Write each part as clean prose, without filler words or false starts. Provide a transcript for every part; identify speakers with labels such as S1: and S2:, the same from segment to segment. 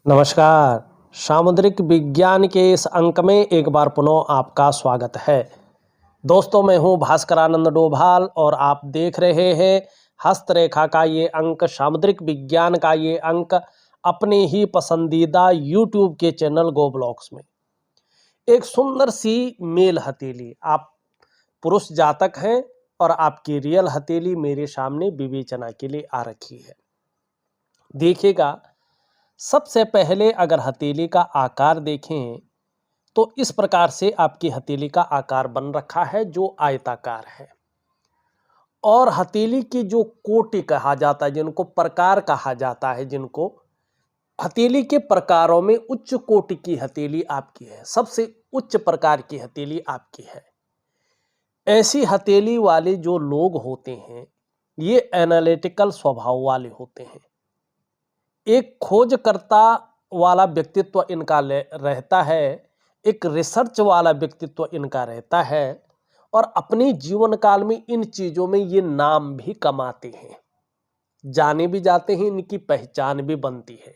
S1: नमस्कार। सामुद्रिक विज्ञान के इस अंक में एक बार पुनः आपका स्वागत है। दोस्तों, मैं हूं भास्करानंद डोभाल और आप देख रहे हैं हस्तरेखा का ये अंक, सामुद्रिक विज्ञान का ये अंक अपने ही पसंदीदा यूट्यूब के चैनल गो ब्लॉग्स में। एक सुंदर सी मेल हथेली, आप पुरुष जातक हैं और आपकी रियल हथेली मेरे सामने विवेचना के लिए आ रखी है। देखिएगा, सबसे पहले अगर हथेली का आकार देखें तो इस प्रकार से आपकी हथेली का आकार बन रखा है जो आयताकार है। और हथेली की जो कोटि कहा जाता है, जिनको प्रकार कहा जाता है, जिनको हथेली के प्रकारों में उच्च कोटि की हथेली आपकी है, सबसे उच्च प्रकार की हथेली आपकी है। ऐसी हथेली वाले जो लोग होते हैं ये एनालिटिकल स्वभाव वाले होते हैं। एक खोजकर्ता वाला व्यक्तित्व इनका रहता है, एक रिसर्च वाला व्यक्तित्व इनका रहता है और अपने जीवन काल में इन चीज़ों में ये नाम भी कमाते हैं, जाने भी जाते हैं, इनकी पहचान भी बनती है।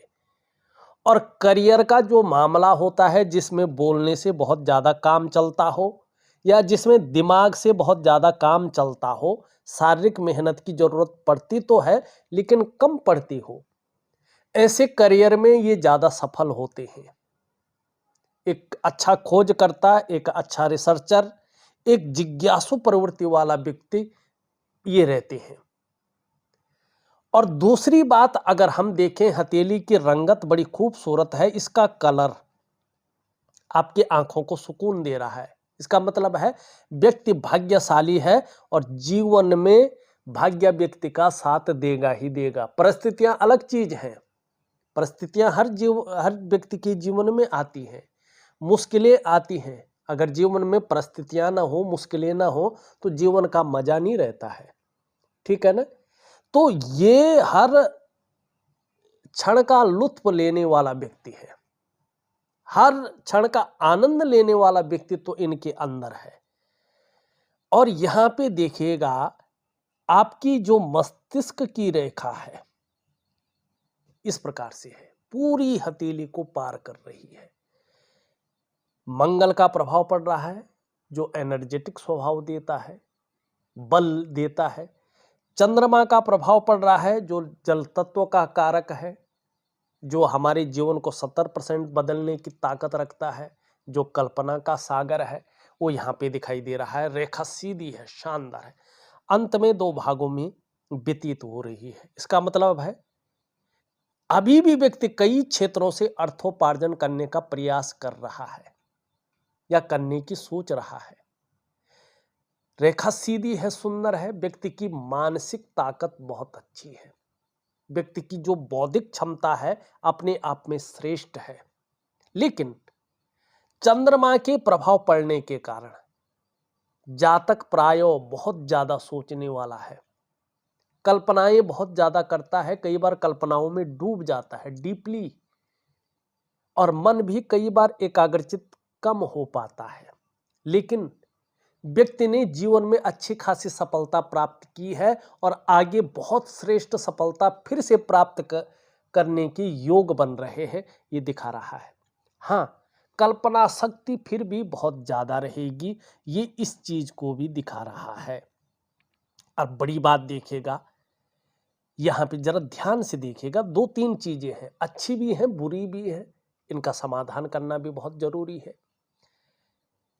S1: और करियर का जो मामला होता है, जिसमें बोलने से बहुत ज़्यादा काम चलता हो या जिसमें दिमाग से बहुत ज़्यादा काम चलता हो, शारीरिक मेहनत की ज़रूरत पड़ती तो है लेकिन कम पड़ती हो, ऐसे करियर में ये ज़्यादा सफल होते हैं। एक अच्छा खोजकर्ता, एक अच्छा रिसर्चर, एक जिज्ञासु प्रवृत्ति वाला व्यक्ति ये रहते हैं। और दूसरी बात, अगर हम देखें, हथेली की रंगत बड़ी खूबसूरत है। इसका कलर आपकी आंखों को सुकून दे रहा है। इसका मतलब है व्यक्ति भाग्यशाली है और जीवन में भाग्य व्यक्ति का साथ देगा ही देगा। परिस्थितियां अलग चीज हैं, परिस्थितियां हर व्यक्ति के जीवन में आती हैं, मुश्किलें आती हैं। अगर जीवन में परिस्थितियां ना हो, मुश्किलें ना हो तो जीवन का मजा नहीं रहता है, ठीक है ना। तो ये हर क्षण का लुत्फ लेने वाला व्यक्ति है, हर क्षण का आनंद लेने वाला व्यक्ति तो इनके अंदर है। और यहां पे देखिएगा, आपकी जो मस्तिष्क की रेखा है इस प्रकार से है, पूरी हथेली को पार कर रही है। मंगल का प्रभाव पड़ रहा है जो एनर्जेटिक स्वभाव देता है, बल देता है। चंद्रमा का प्रभाव पड़ रहा है जो जल तत्व का कारक है, जो हमारे जीवन को 70% बदलने की ताकत रखता है, जो कल्पना का सागर है, वो यहाँ पे दिखाई दे रहा है। रेखा सीधी है, शानदार है, अंत में 2 भागों में व्यतीत हो रही है। इसका मतलब है अभी भी व्यक्ति कई क्षेत्रों से अर्थोपार्जन करने का प्रयास कर रहा है या करने की सोच रहा है। रेखा सीधी है, सुंदर है, व्यक्ति की मानसिक ताकत बहुत अच्छी है, व्यक्ति की जो बौद्धिक क्षमता है अपने आप में श्रेष्ठ है। लेकिन चंद्रमा के प्रभाव पड़ने के कारण जातक प्रायो बहुत ज्यादा सोचने वाला है, कल्पनाएं बहुत ज्यादा करता है, कई बार कल्पनाओं में डूब जाता है डीपली, और मन भी कई बार एकाग्रचित कम हो पाता है। लेकिन व्यक्ति ने जीवन में अच्छी खासी सफलता प्राप्त की है और आगे बहुत श्रेष्ठ सफलता फिर से प्राप्त करने के योग बन रहे हैं, ये दिखा रहा है। हाँ, कल्पना शक्ति फिर भी बहुत ज्यादा रहेगी, ये इस चीज को भी दिखा रहा है। और बड़ी बात देखिएगा, यहाँ पे जरा ध्यान से देखिएगा, 2-3 चीजें हैं, अच्छी भी हैं बुरी भी है, इनका समाधान करना भी बहुत जरूरी है।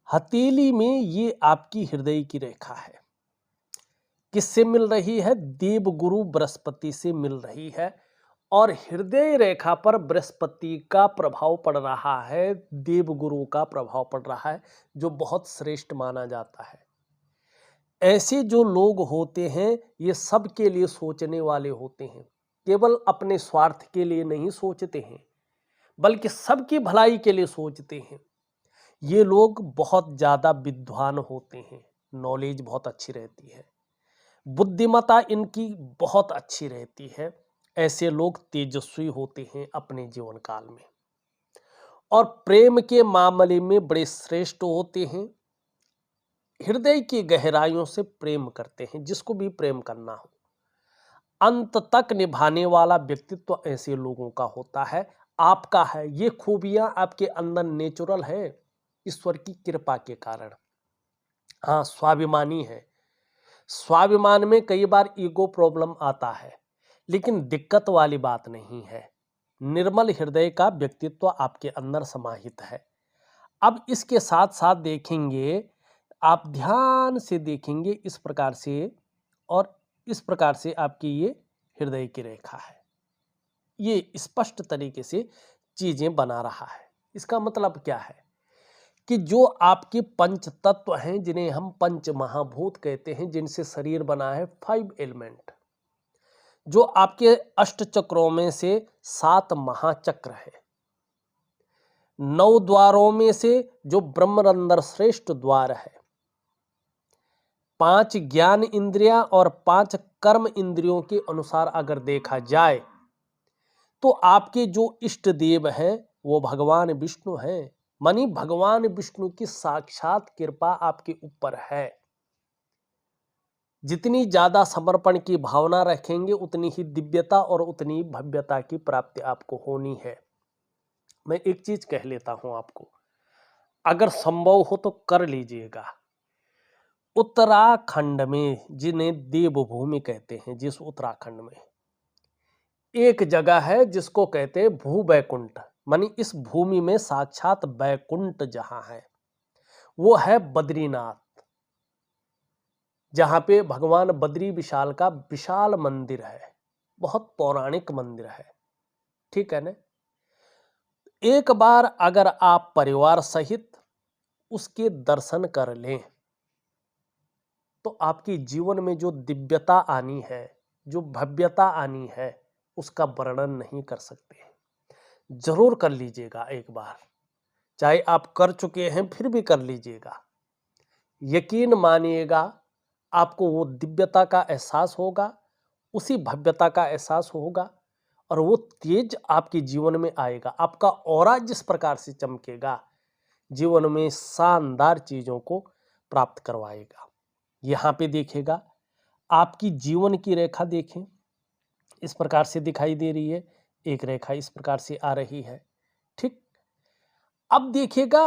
S1: हथेली में ये आपकी हृदय की रेखा है, किससे मिल रही है? देवगुरु बृहस्पति से मिल रही है। और हृदय रेखा पर बृहस्पति का प्रभाव पड़ रहा है, देवगुरु का प्रभाव पड़ रहा है, जो बहुत श्रेष्ठ माना जाता है। ऐसे जो लोग होते हैं ये सबके लिए सोचने वाले होते हैं, केवल अपने स्वार्थ के लिए नहीं सोचते हैं बल्कि सबकी भलाई के लिए सोचते हैं। ये लोग बहुत ज्यादा विद्वान होते हैं, नॉलेज बहुत अच्छी रहती है, बुद्धिमत्ता इनकी बहुत अच्छी रहती है। ऐसे लोग तेजस्वी होते हैं अपने जीवन काल में और प्रेम के मामले में बड़े श्रेष्ठ होते हैं। हृदय की गहराइयों से प्रेम करते हैं, जिसको भी प्रेम करना हो, अंत तक निभाने वाला व्यक्तित्व ऐसे लोगों का होता है। आपका है, ये खूबियां आपके अंदर नेचुरल है ईश्वर की कृपा के कारण। हाँ, स्वाभिमानी है। स्वाभिमान में कई बार ईगो प्रॉब्लम आता है, लेकिन दिक्कत वाली बात नहीं है। निर्मल हृदय का व्यक्तित्व आपके अंदर समाहित है। अब इसके साथ साथ देखेंगे, आप ध्यान से देखेंगे इस प्रकार से, और इस प्रकार से आपकी ये हृदय की रेखा है, ये स्पष्ट तरीके से चीजें बना रहा है। इसका मतलब क्या है कि जो आपके पंच तत्व हैं, जिन्हें हम पंच महाभूत कहते हैं, जिनसे शरीर बना है, 5 एलिमेंट, जो आपके अष्ट चक्रों में से 7 महाचक्र है, 9 द्वारों में से जो ब्रह्मरंध्र श्रेष्ठ द्वार है, 5 ज्ञान इंद्रियां और 5 कर्म इंद्रियों के अनुसार अगर देखा जाए तो आपके जो इष्ट देव हैं वो भगवान विष्णु हैं। मानी भगवान विष्णु की साक्षात कृपा आपके ऊपर है। जितनी ज्यादा समर्पण की भावना रखेंगे उतनी ही दिव्यता और उतनी भव्यता की प्राप्ति आपको होनी है। मैं एक चीज कह लेता हूं आपको, अगर संभव हो तो कर लीजिएगा। उत्तराखंड में, जिन्हें देवभूमि कहते हैं, जिस उत्तराखंड में एक जगह है जिसको कहते हैं भू बैकुंठ, मानी इस भूमि में साक्षात बैकुंठ जहां है वो है बद्रीनाथ, जहां पे भगवान बद्री विशाल का विशाल मंदिर है, बहुत पौराणिक मंदिर है, ठीक है ना। एक बार अगर आप परिवार सहित उसके दर्शन कर लें तो आपकी जीवन में जो दिव्यता आनी है, जो भव्यता आनी है, उसका वर्णन नहीं कर सकते। जरूर कर लीजिएगा एक बार, चाहे आप कर चुके हैं फिर भी कर लीजिएगा। यकीन मानिएगा, आपको वो दिव्यता का एहसास होगा, उसी भव्यता का एहसास होगा, और वो तेज आपके जीवन में आएगा। आपका ऑरा जिस प्रकार से चमकेगा, जीवन में शानदार चीजों को प्राप्त करवाएगा। यहां पे देखिएगा, आपकी जीवन की रेखा देखें, इस प्रकार से दिखाई दे रही है, एक रेखा इस प्रकार से आ रही है, ठीक। अब देखिएगा,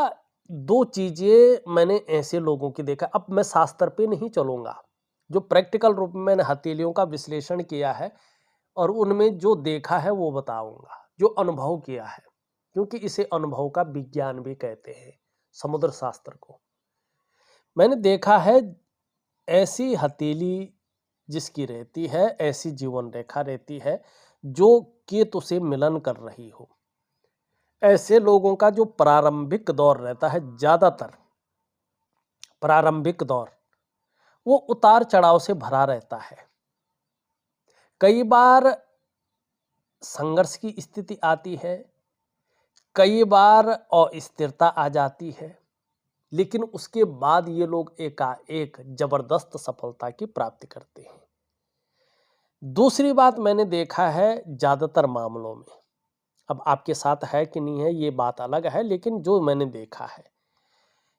S1: 2 चीजें मैंने ऐसे लोगों की देखा। अब मैं शास्त्र पे नहीं चलूंगा, जो प्रैक्टिकल रूप में मैंने हथेलियों का विश्लेषण किया है और उनमें जो देखा है वो बताऊंगा, जो अनुभव किया है, क्योंकि इसे अनुभव का विज्ञान भी कहते हैं, समुद्र शास्त्र को। मैंने देखा है, ऐसी हथेली जिसकी रहती है, ऐसी जीवन रेखा रहती है जो केतु से मिलन कर रही हो। ऐसे लोगों का जो प्रारंभिक दौर रहता है, ज्यादातर प्रारंभिक दौर वो उतार चढ़ाव से भरा रहता है। कई बार संघर्ष की स्थिति आती है, कई बार अस्थिरता आ जाती है, लेकिन उसके बाद ये लोग एकाएक जबरदस्त सफलता की प्राप्ति करते हैं। दूसरी बात मैंने देखा है ज्यादातर मामलों में, अब आपके साथ है कि नहीं है ये बात अलग है, लेकिन जो मैंने देखा है,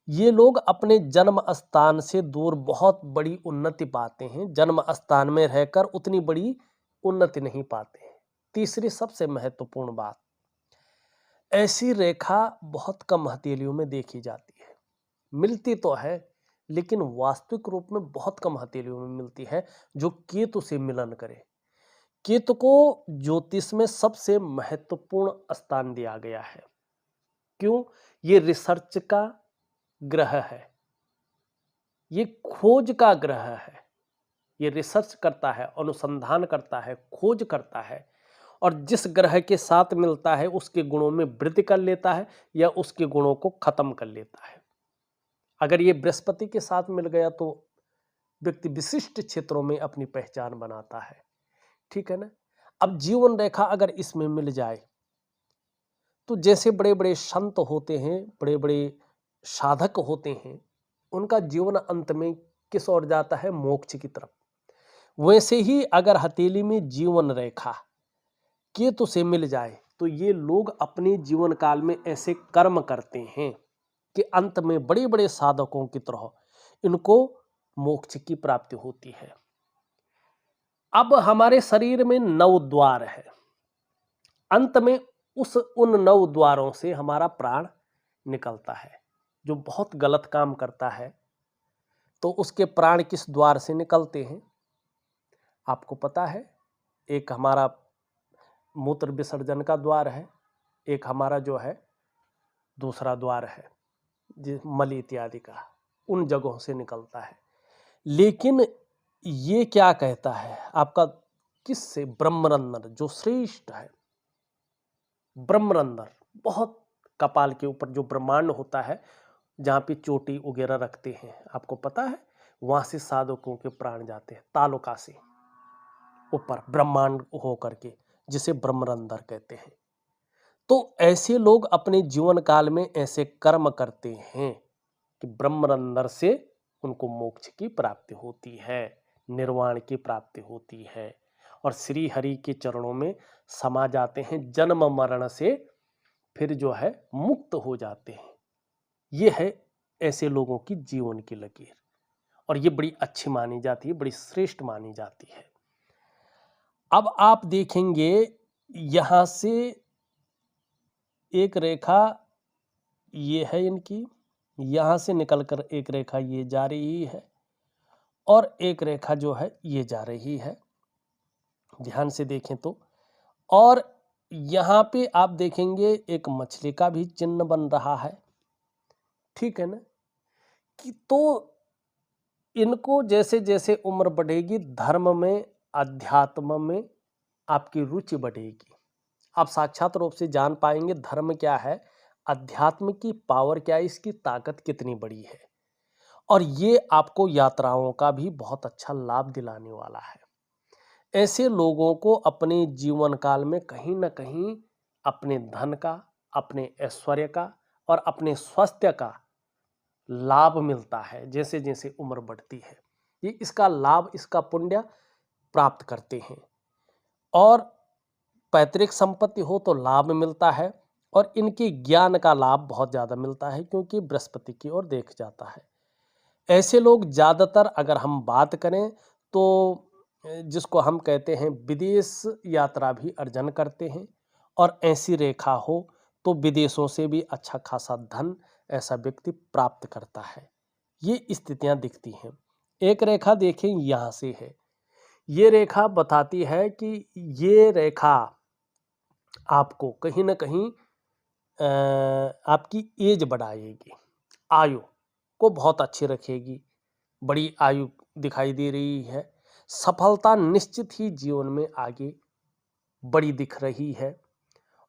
S1: ये लोग अपने जन्म स्थान से दूर बहुत बड़ी उन्नति पाते हैं, जन्म स्थान में रहकर उतनी बड़ी उन्नति नहीं पाते हैं। तीसरी सबसे महत्वपूर्ण बात, ऐसी रेखा बहुत कम हथेलियों में देखी जाती है। मिलती तो है, लेकिन वास्तविक रूप में बहुत कम हथेलियों में मिलती है जो केतु से मिलन करे। केतु को ज्योतिष में सबसे महत्वपूर्ण स्थान दिया गया है। क्यों? ये रिसर्च का ग्रह है, ये खोज का ग्रह है, ये रिसर्च करता है, अनुसंधान करता है, खोज करता है, और जिस ग्रह के साथ मिलता है उसके गुणों में वृद्धि कर लेता है या उसके गुणों को खत्म कर लेता है। अगर ये बृहस्पति के साथ मिल गया तो व्यक्ति विशिष्ट क्षेत्रों में अपनी पहचान बनाता है, ठीक है ना। अब जीवन रेखा अगर इसमें मिल जाए तो जैसे बड़े बड़े संत होते हैं, बड़े बड़े साधक होते हैं, उनका जीवन अंत में किस ओर जाता है? मोक्ष की तरफ। वैसे ही अगर हथेली में जीवन रेखा केतु से मिल जाए तो ये लोग अपने जीवन काल में ऐसे कर्म करते हैं कि अंत में बड़े बड़े साधकों की तरह इनको मोक्ष की प्राप्ति होती है। अब हमारे शरीर में 9 द्वार है, अंत में उन 9 द्वारों से हमारा प्राण निकलता है। जो बहुत गलत काम करता है तो उसके प्राण किस द्वार से निकलते हैं आपको पता है? एक हमारा मूत्र विसर्जन का द्वार है, एक हमारा जो है दूसरा द्वार है मल इत्यादि का, उन जगहों से निकलता है। लेकिन ये क्या कहता है आपका, किससे? ब्रह्मरंध्र जो श्रेष्ठ है, ब्रह्मरंध्र बहुत कपाल के ऊपर जो ब्रह्मांड होता है, जहाँ पे चोटी वगैरह रखते हैं, आपको पता है वहां से साधकों के प्राण जाते हैं, तालुका से ऊपर ब्रह्मांड हो करके, जिसे ब्रह्मरंध्र कहते हैं। तो ऐसे लोग अपने जीवन काल में ऐसे कर्म करते हैं कि ब्रह्मरंध्र से उनको मोक्ष की प्राप्ति होती है, निर्वाण की प्राप्ति होती है और श्री हरि के चरणों में समा जाते हैं, जन्म मरण से फिर जो है मुक्त हो जाते हैं। ये है ऐसे लोगों की जीवन की लकीर और ये बड़ी अच्छी मानी जाती है, बड़ी श्रेष्ठ मानी जाती है। अब आप देखेंगे यहां से एक रेखा ये है इनकी, यहां से निकलकर एक रेखा ये जा रही है और एक रेखा जो है ये जा रही है, ध्यान से देखें तो। और यहां पे आप देखेंगे एक मछली का भी चिन्ह बन रहा है, ठीक है ना? कि तो इनको जैसे जैसे उम्र बढ़ेगी, धर्म में, अध्यात्म में आपकी रुचि बढ़ेगी, आप साक्षात रूप से जान पाएंगे धर्म क्या है, अध्यात्म की पावर क्या है, इसकी ताकत कितनी बड़ी है। और ये आपको यात्राओं का भी बहुत अच्छा लाभ दिलाने वाला है। ऐसे लोगों को अपने जीवन काल में कहीं ना कहीं अपने धन का, अपने ऐश्वर्य का और अपने स्वास्थ्य का लाभ मिलता है। जैसे जैसे उम्र बढ़ती है ये इसका लाभ, इसका पुण्य प्राप्त करते हैं। और पैतृक संपत्ति हो तो लाभ मिलता है और इनके ज्ञान का लाभ बहुत ज़्यादा मिलता है, क्योंकि बृहस्पति की ओर देख जाता है। ऐसे लोग ज़्यादातर अगर हम बात करें तो जिसको हम कहते हैं विदेश यात्रा भी अर्जन करते हैं, और ऐसी रेखा हो तो विदेशों से भी अच्छा खासा धन ऐसा व्यक्ति प्राप्त करता है। ये स्थितियां दिखती हैं। एक रेखा देखें यहाँ से है, ये रेखा बताती है कि ये रेखा आपको कहीं ना कहीं आपकी एज बढ़ाएगी, आयु को बहुत अच्छी रखेगी, बड़ी आयु दिखाई दे रही है। सफलता निश्चित ही जीवन में आगे बड़ी दिख रही है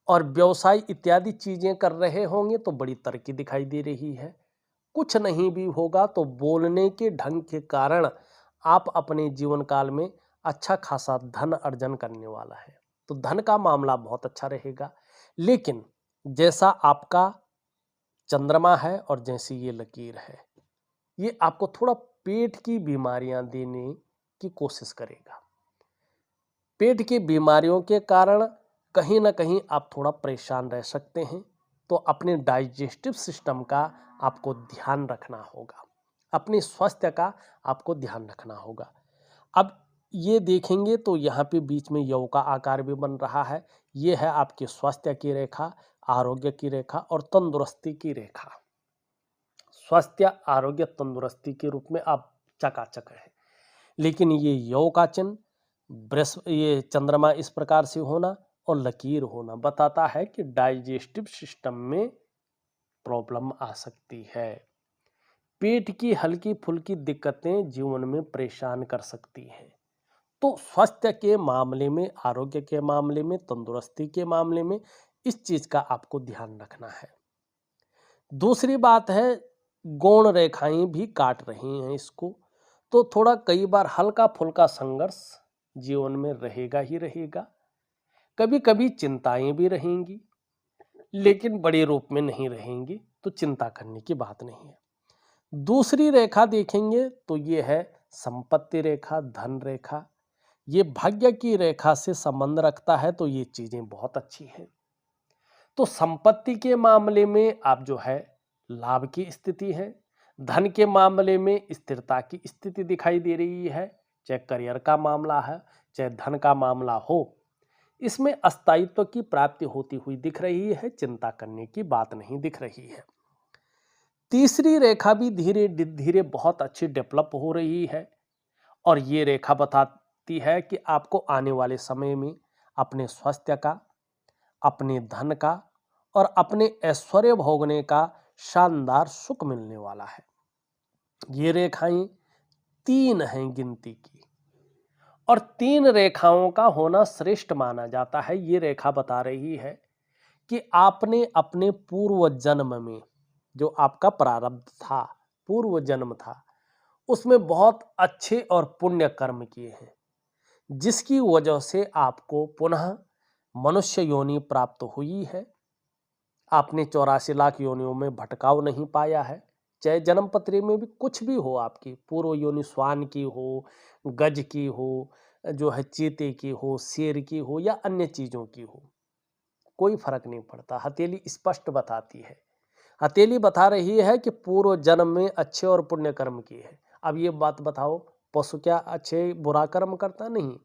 S1: और व्यवसाय इत्यादि चीजें कर रहे होंगे तो बड़ी तरक्की दिखाई दे रही है। कुछ नहीं भी होगा तो बोलने के ढंग के कारण आप अपने जीवन काल में अच्छा खासा धन अर्जन करने वाला है। तो धन का मामला बहुत अच्छा रहेगा। लेकिन जैसा आपका चंद्रमा है और जैसी ये लकीर है, ये आपको थोड़ा पेट की बीमारियां देने की कोशिश करेगा। पेट की बीमारियों के कारण कहीं ना कहीं आप थोड़ा परेशान रह सकते हैं। तो अपने डाइजेस्टिव सिस्टम का आपको ध्यान रखना होगा, अपने स्वास्थ्य का आपको ध्यान रखना होगा। अब ये देखेंगे तो यहाँ पे बीच में यौ का आकार भी बन रहा है। ये है आपके स्वास्थ्य की रेखा, आरोग्य की रेखा और तंदुरुस्ती की रेखा। स्वास्थ्य, आरोग्य, तंदुरुस्ती के रूप में आप चकाचक हैं। लेकिन ये यौ का चिन्ह, ये चंद्रमा इस प्रकार से होना और लकीर होना बताता है कि डाइजेस्टिव सिस्टम में प्रॉब्लम आ सकती है। पेट की हल्की फुल्की दिक्कतें जीवन में परेशान कर सकती हैं। तो स्वास्थ्य के मामले में, आरोग्य के मामले में, तंदुरुस्ती के मामले में इस चीज का आपको ध्यान रखना है। दूसरी बात है, गौण रेखाएं भी काट रही हैं इसको, तो थोड़ा कई बार हल्का फुल्का संघर्ष जीवन में रहेगा ही रहेगा। कभी कभी चिंताएं भी रहेंगी, लेकिन बड़े रूप में नहीं रहेंगी, तो चिंता करने की बात नहीं है। दूसरी रेखा देखेंगे तो ये है संपत्ति रेखा, धन रेखा। ये भाग्य की रेखा से संबंध रखता है, तो ये चीजें बहुत अच्छी हैं। तो संपत्ति के मामले में आप जो है लाभ की स्थिति है, धन के मामले में स्थिरता की स्थिति दिखाई दे रही है। चाहे करियर का मामला है, चाहे धन का मामला हो, इसमें अस्थायित्व की प्राप्ति होती हुई दिख रही है, चिंता करने की बात नहीं दिख रही है। तीसरी रेखा भी धीरे धीरे बहुत अच्छी डेवलप हो रही है और ये रेखा बताती है कि आपको आने वाले समय में अपने स्वास्थ्य का, अपने धन का और अपने ऐश्वर्य भोगने का शानदार सुख मिलने वाला है। ये रेखाएं 3 हैं गिनती की और 3 रेखाओं का होना श्रेष्ठ माना जाता है। ये रेखा बता रही है कि आपने अपने पूर्व जन्म में जो आपका प्रारब्ध था, पूर्व जन्म था, उसमें बहुत अच्छे और पुण्य कर्म किए हैं, जिसकी वजह से आपको पुनः मनुष्य योनि प्राप्त हुई है। आपने 84 लाख योनियों में भटकाव नहीं पाया है। चाहे जन्म पत्री में भी कुछ भी हो, आपकी पूर्व योनि श्वान की हो, गज की हो, जो है चीते की हो, शेर की हो या अन्य चीजों की हो, कोई फर्क नहीं पड़ता। हथेली स्पष्ट बताती है। हथेली बता रही है कि पूर्व जन्म में अच्छे और पुण्य कर्म किए हैं। अब ये बात बताओ, पशु क्या अच्छे बुरा कर्म करता? नहीं,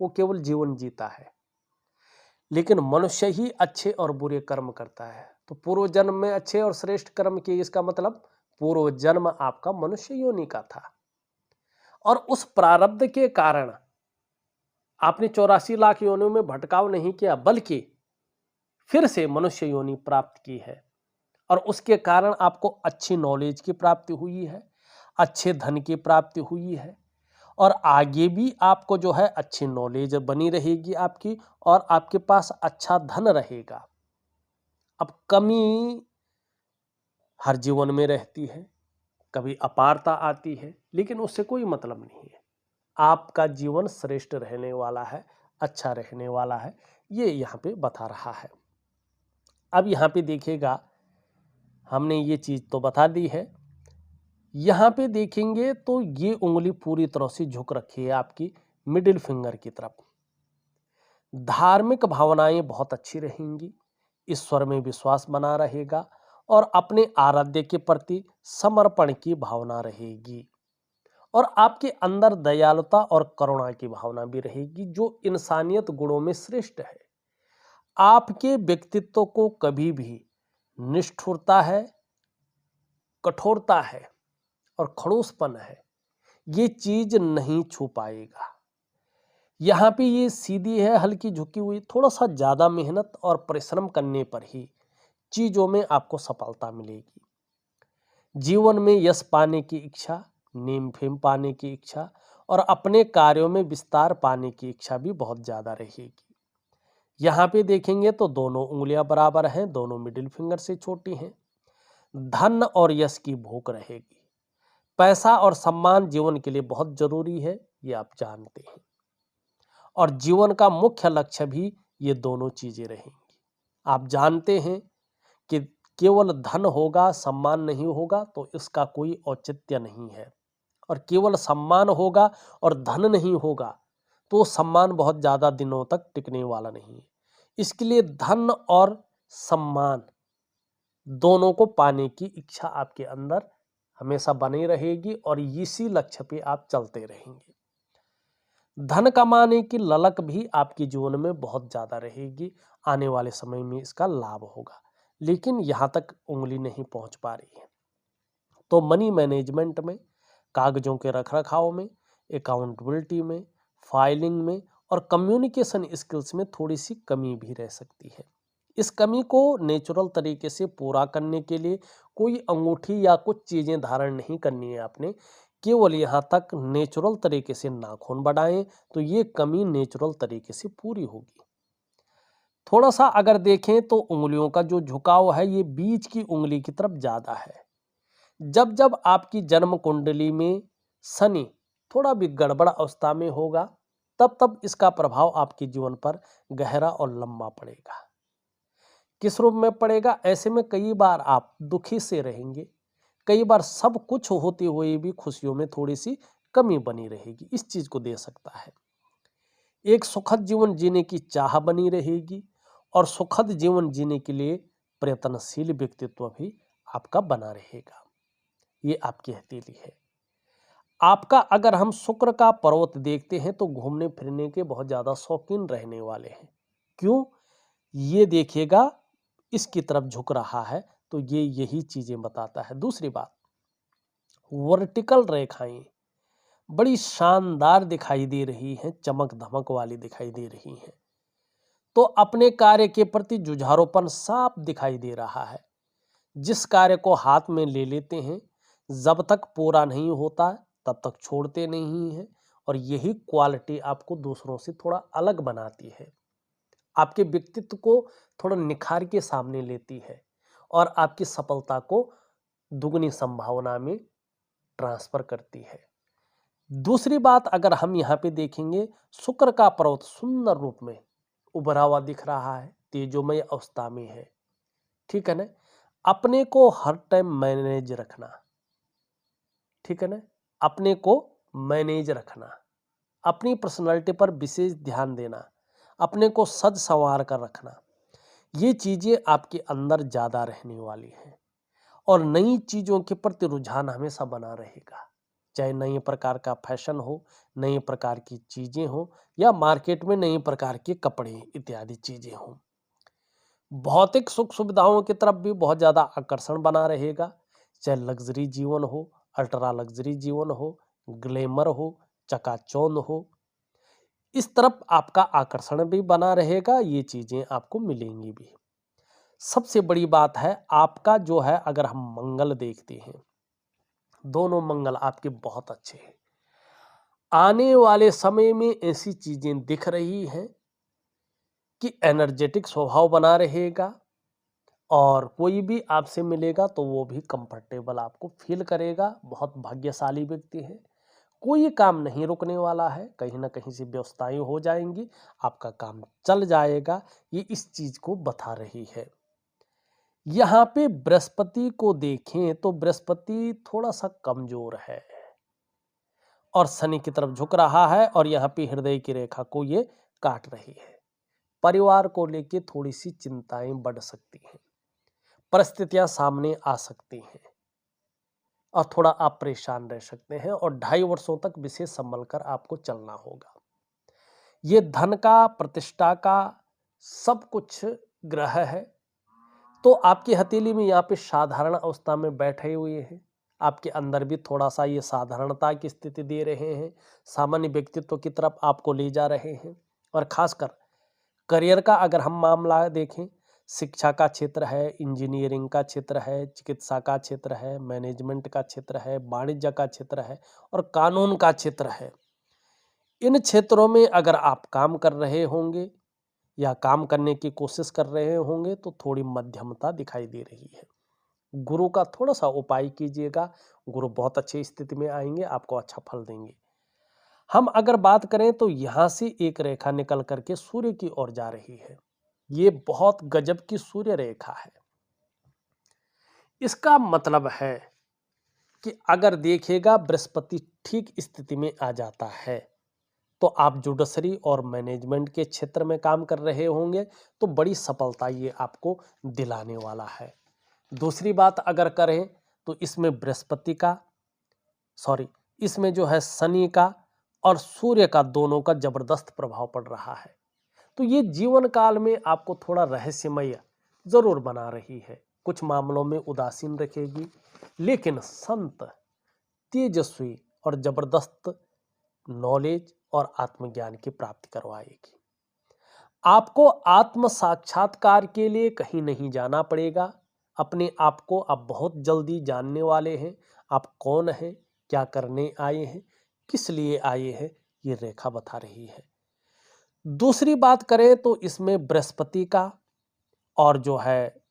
S1: वो केवल जीवन जीता है। लेकिन मनुष्य ही अच्छे और बुरे कर्म करता है। तो पूर्व जन्म में अच्छे और श्रेष्ठ कर्म किए, इसका मतलब पूर्व जन्म आपका मनुष्य योनि का था और उस प्रारब्ध के कारण आपने 84 लाख योनियों में भटकाव नहीं किया, बल्कि फिर से मनुष्य योनि प्राप्त की है और उसके कारण आपको अच्छी नॉलेज की प्राप्ति हुई है, अच्छे धन की प्राप्ति हुई है और आगे भी आपको जो है अच्छी नॉलेज बनी रहेगी आपकी और आपके पास अच्छा धन रहेगा। अब कमी हर जीवन में रहती है, कभी अपारता आती है, लेकिन उससे कोई मतलब नहीं है। आपका जीवन श्रेष्ठ रहने वाला है, अच्छा रहने वाला है, ये यहाँ पे बता रहा है। अब यहाँ पे देखिएगा, हमने ये चीज तो बता दी है। यहाँ पे देखेंगे तो ये उंगली पूरी तरह से झुक रखी है आपकी मिडिल फिंगर की तरफ। धार्मिक भावनाएं बहुत अच्छी रहेंगी, ईश्वर में विश्वास बना रहेगा और अपने आराध्य के प्रति समर्पण की भावना रहेगी और आपके अंदर दयालुता और करुणा की भावना भी रहेगी, जो इंसानियत गुणों में श्रेष्ठ है। आपके व्यक्तित्व को कभी भी निष्ठुरता है, कठोरता है और खड़ूसपन है, ये चीज नहीं छू पाएगा। यहाँ पे ये सीधी है, हल्की झुकी हुई, थोड़ा सा ज्यादा मेहनत और परिश्रम करने पर ही चीजों में आपको सफलता मिलेगी। जीवन में यश पाने की इच्छा, नेम फेम पाने की इच्छा और अपने कार्यों में विस्तार पाने की इच्छा भी बहुत ज्यादा रहेगी। यहाँ पे देखेंगे तो दोनों उंगलियां बराबर हैं, दोनों मिडिल फिंगर से छोटी हैं। धन और यश की भूख रहेगी। पैसा और सम्मान जीवन के लिए बहुत जरूरी है, ये आप जानते हैं और जीवन का मुख्य लक्ष्य भी ये दोनों चीजें रहेंगी। आप जानते हैं कि केवल धन होगा, सम्मान नहीं होगा तो इसका कोई औचित्य नहीं है और केवल सम्मान होगा और धन नहीं होगा तो सम्मान बहुत ज्यादा दिनों तक टिकने वाला नहीं है। इसके लिए धन और सम्मान दोनों को पाने की इच्छा आपके अंदर हमेशा बनी रहेगी और इसी लक्ष्य पे आप चलते रहेंगे। धन कमाने की ललक भी आपके जीवन में बहुत ज्यादा रहेगी। आने वाले समय में इसका लाभ होगा, लेकिन यहां तक उंगली नहीं पहुंच पा रही है। तो मनी मैनेजमेंट में, कागजों के रखरखाव में, अकाउंटेबिलिटी में, फाइलिंग में और कम्युनिकेशन स्किल्स में थोड़ी सी कमी भी रह सकती है। इस कमी को नेचुरल तरीके से पूरा करने के लिए कोई अंगूठी या कुछ चीजें धारण नहीं करनी है आपने, केवल यहाँ तक नेचुरल तरीके से नाखून बढ़ाएं तो ये कमी नेचुरल तरीके से पूरी होगी। थोड़ा सा अगर देखें तो उंगलियों का जो झुकाव है ये बीच की उंगली की तरफ ज्यादा है। जब जब आपकी जन्म कुंडली में शनि थोड़ा भी गड़बड़ अवस्था में होगा, तब तब इसका प्रभाव आपके जीवन पर गहरा और लंबा पड़ेगा। किस रूप में पड़ेगा? ऐसे में कई बार आप दुखी से रहेंगे, कई बार सब कुछ होते हुए भी खुशियों में थोड़ी सी कमी बनी रहेगी, इस चीज को दे सकता है। एक सुखद जीवन जीने की चाह बनी रहेगी और सुखद जीवन जीने के लिए प्रयत्नशील व्यक्तित्व भी आपका बना रहेगा। ये आपकी हथेली है। आपका अगर हम शुक्र का पर्वत देखते हैं तो घूमने फिरने के बहुत ज़्यादा शौकीन रहने वाले हैं। क्यों? ये देखिएगा इसकी तरफ झुक रहा है, तो ये यही चीज़ें बताता है। दूसरी बात, वर्टिकल रेखाएं बड़ी शानदार दिखाई दे रही हैं, चमक धमक वाली दिखाई दे रही हैं। तो अपने कार्य के प्रति जुझारूपन साफ दिखाई दे रहा है। जिस कार्य को हाथ में ले लेते हैं, जब तक पूरा नहीं होता तब तक छोड़ते नहीं हैं, और यही क्वालिटी आपको दूसरों से थोड़ा अलग बनाती है, आपके व्यक्तित्व को थोड़ा निखार के सामने लेती है और आपकी सफलता को दुगनी संभावना में ट्रांसफर करती है। दूसरी बात, अगर हम यहाँ पे देखेंगे, शुक्र का पर्वत सुंदर रूप में उभरा हुआ दिख रहा है, तेजोमय अवस्था में है, ठीक है ना। अपने को हर टाइम मैनेज रखना, ठीक है ना, अपने को मैनेज रखना, अपनी पर्सनालिटी पर विशेष ध्यान देना, अपने को सज संवार कर रखना, ये चीजें आपके अंदर ज्यादा रहने वाली हैं। और नई चीजों के प्रति रुझान हमेशा बना रहेगा, चाहे नए प्रकार का फैशन हो, नए प्रकार की चीजें हो, या मार्केट में नए प्रकार के कपड़े इत्यादि चीजें हों। भौतिक सुख सुविधाओं की तरफ भी बहुत ज़्यादा आकर्षण बना रहेगा, चाहे लग्जरी जीवन हो, अल्ट्रा लग्जरी जीवन हो, ग्लैमर हो, चकाचौंध हो, इस तरफ आपका आकर्षण भी बना रहेगा, ये चीज़ें आपको मिलेंगी भी। सबसे बड़ी बात है आपका जो है, अगर हम मंगल देखते हैं, दोनों मंगल आपके बहुत अच्छे हैं। आने वाले समय में ऐसी चीज़ें दिख रही हैं कि एनर्जेटिक स्वभाव बना रहेगा, और कोई भी आपसे मिलेगा तो वो भी कंफर्टेबल आपको फील करेगा। बहुत भाग्यशाली व्यक्ति है। कोई काम नहीं रुकने वाला है, कहीं ना कहीं से व्यवस्थाएं हो जाएंगी, आपका काम चल जाएगा, ये इस चीज को बता रही है। यहाँ पे बृहस्पति को देखें तो बृहस्पति थोड़ा सा कमजोर है और शनि की तरफ झुक रहा है, और यहाँ पे हृदय की रेखा को ये काट रही है। परिवार को लेके थोड़ी सी चिंताएं बढ़ सकती हैं, परिस्थितियां सामने आ सकती हैं, और थोड़ा आप परेशान रह सकते हैं, और 2.5 वर्षों तक विशेष संभल कर आपको चलना होगा। ये धन का, प्रतिष्ठा का, सब कुछ ग्रह है, तो आपकी हथेली में यहाँ पे साधारण अवस्था में बैठे हुए हैं। आपके अंदर भी थोड़ा सा ये साधारणता की स्थिति दे रहे हैं, सामान्य व्यक्तित्व की तरफ आपको ले जा रहे हैं। और खासकर करियर का अगर हम मामला देखें, शिक्षा का क्षेत्र है, इंजीनियरिंग का क्षेत्र है, चिकित्सा का क्षेत्र है, मैनेजमेंट का क्षेत्र है, वाणिज्य का क्षेत्र है, और कानून का क्षेत्र है। इन क्षेत्रों में अगर आप काम कर रहे होंगे या काम करने की कोशिश कर रहे होंगे तो थोड़ी मध्यमता दिखाई दे रही है। गुरु का थोड़ा सा उपाय कीजिएगा, गुरु बहुत अच्छी स्थिति में आएंगे, आपको अच्छा फल देंगे। हम अगर बात करें तो यहां से एक रेखा निकल करके सूर्य की ओर जा रही है। ये बहुत गजब की सूर्य रेखा है। इसका मतलब है कि अगर देखिएगा बृहस्पति ठीक स्थिति में आ जाता है तो आप जुडिशरी और मैनेजमेंट के क्षेत्र में काम कर रहे होंगे तो बड़ी सफलता ये आपको दिलाने वाला है। दूसरी बात अगर करें तो इसमें बृहस्पति का, इसमें जो है शनि का और सूर्य का, दोनों का जबरदस्त प्रभाव पड़ रहा है। तो ये जीवन काल में आपको थोड़ा रहस्यमय जरूर बना रही है, कुछ मामलों में उदासीन रखेगी, लेकिन संत, तेजस्वी और जबरदस्त नॉलेज और आत्मज्ञान की प्राप्ति करवाएगी। आपको आत्म साक्षात्कार के लिए कहीं नहीं जाना पड़ेगा। अपने आप को आप बहुत जल्दी जानने वाले हैं। आप कौन हैं, क्या करने आए हैं, किस लिए आए हैं, ये रेखा बता रही है। दूसरी बात करें तो इसमें बृहस्पति का और जो है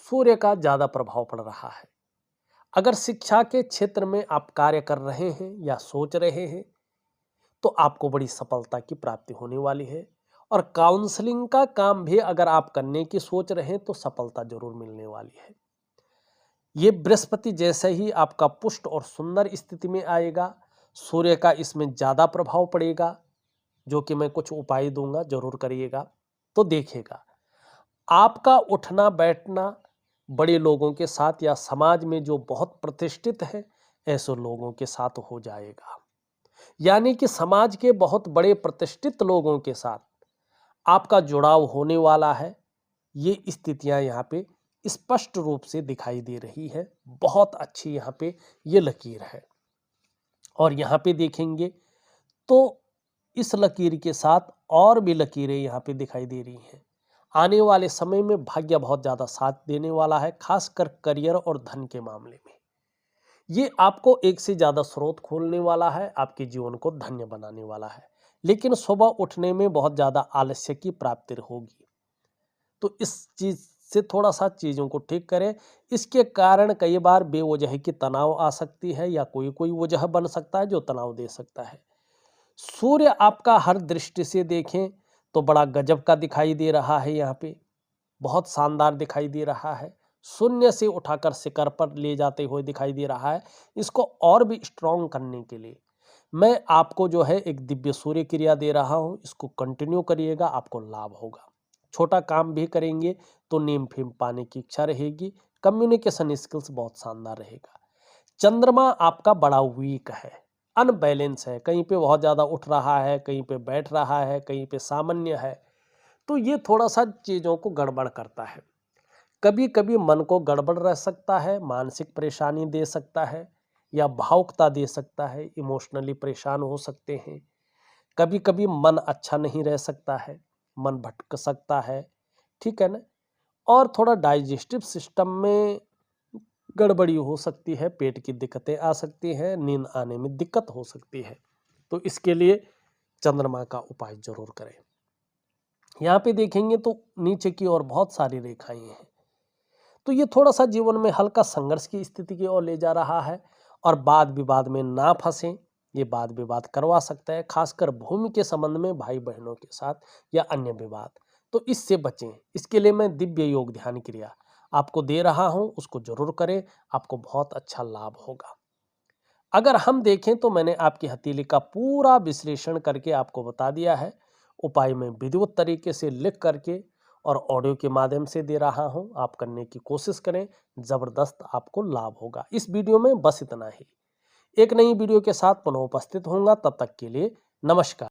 S1: सूर्य का ज्यादा प्रभाव पड़ रहा है। अगर शिक्षा के क्षेत्र में आप कार्य कर रहे हैं या सोच रहे हैं तो आपको बड़ी सफलता की प्राप्ति होने वाली है, और काउंसलिंग का काम भी अगर आप करने की सोच रहे हैं तो सफलता जरूर मिलने वाली है। ये बृहस्पति जैसे ही आपका पुष्ट और सुंदर स्थिति में आएगा, सूर्य का इसमें ज्यादा प्रभाव पड़ेगा, जो कि मैं कुछ उपाय दूंगा, जरूर करिएगा। तो देखिएगा आपका उठना बैठना बड़े लोगों के साथ या समाज में जो बहुत प्रतिष्ठित है, ऐसे लोगों के साथ हो जाएगा। यानी कि समाज के बहुत बड़े प्रतिष्ठित लोगों के साथ आपका जुड़ाव होने वाला है। ये स्थितियां यहाँ पे स्पष्ट रूप से दिखाई दे रही है। बहुत अच्छी यहाँ पे ये लकीर है। और यहाँ पे देखेंगे तो इस लकीर के साथ और भी लकीरें यहाँ पे दिखाई दे रही हैं। आने वाले समय में भाग्य बहुत ज़्यादा साथ देने वाला है, खासकर करियर और धन के मामले में। ये आपको एक से ज़्यादा स्रोत खोलने वाला है, आपके जीवन को धन्य बनाने वाला है। लेकिन सुबह उठने में बहुत ज़्यादा आलस्य की प्राप्ति होगी, तो इस चीज़ से थोड़ा सा चीज़ों को ठीक करें। इसके कारण कई बार बेवजह की तनाव आ सकती है, या कोई वजह बन सकता है जो तनाव दे सकता है। सूर्य आपका हर दृष्टि से देखें तो बड़ा गजब का दिखाई दे रहा है। यहाँ पे बहुत शानदार दिखाई दे रहा है। शून्य से उठाकर शिखर पर ले जाते हुए दिखाई दे रहा है। इसको और भी स्ट्रॉन्ग करने के लिए मैं आपको जो है एक दिव्य सूर्य क्रिया दे रहा हूँ। इसको कंटिन्यू करिएगा, आपको लाभ होगा। छोटा काम भी करेंगे तो नीम फीम पाने की इच्छा रहेगी। कम्युनिकेशन स्किल्स बहुत शानदार रहेगा। चंद्रमा आपका बड़ा वीक है, अनबैलेंस है। कहीं पे बहुत ज़्यादा उठ रहा है, कहीं पे बैठ रहा है, कहीं पे सामान्य है। तो ये थोड़ा सा चीज़ों को गड़बड़ करता है। कभी कभी मन को गड़बड़ रह सकता है, मानसिक परेशानी दे सकता है, या भावुकता दे सकता है, इमोशनली परेशान हो सकते हैं। कभी कभी मन अच्छा नहीं रह सकता है, मन भटक सकता है, ठीक है ना। और थोड़ा डाइजेस्टिव सिस्टम में गड़बड़ी हो सकती है, पेट की दिक्कतें आ सकती हैं, नींद आने में दिक्कत हो सकती है। तो इसके लिए चंद्रमा का उपाय जरूर करें। यहाँ पे देखेंगे तो नीचे की ओर बहुत सारी रेखाएं हैं, तो ये थोड़ा सा जीवन में हल्का संघर्ष की स्थिति की ओर ले जा रहा है। और वाद विवाद में ना फंसें, ये वाद विवाद करवा सकता है, खासकर भूमि के संबंध में भाई बहनों के साथ या अन्य विवाद। तो इससे बचें। इसके लिए मैं दिव्य योग ध्यान क्रिया आपको दे रहा हूं, उसको जरूर करें, आपको बहुत अच्छा लाभ होगा। अगर हम देखें तो मैंने आपकी हथेली का पूरा विश्लेषण करके आपको बता दिया है। उपाय में विधिवत तरीके से लिख करके और ऑडियो के माध्यम से दे रहा हूं। आप करने की कोशिश करें, जबरदस्त आपको लाभ होगा। इस वीडियो में बस इतना ही। एक नई वीडियो के साथ पुनः उपस्थित होऊंगा, तब तक के लिए नमस्कार।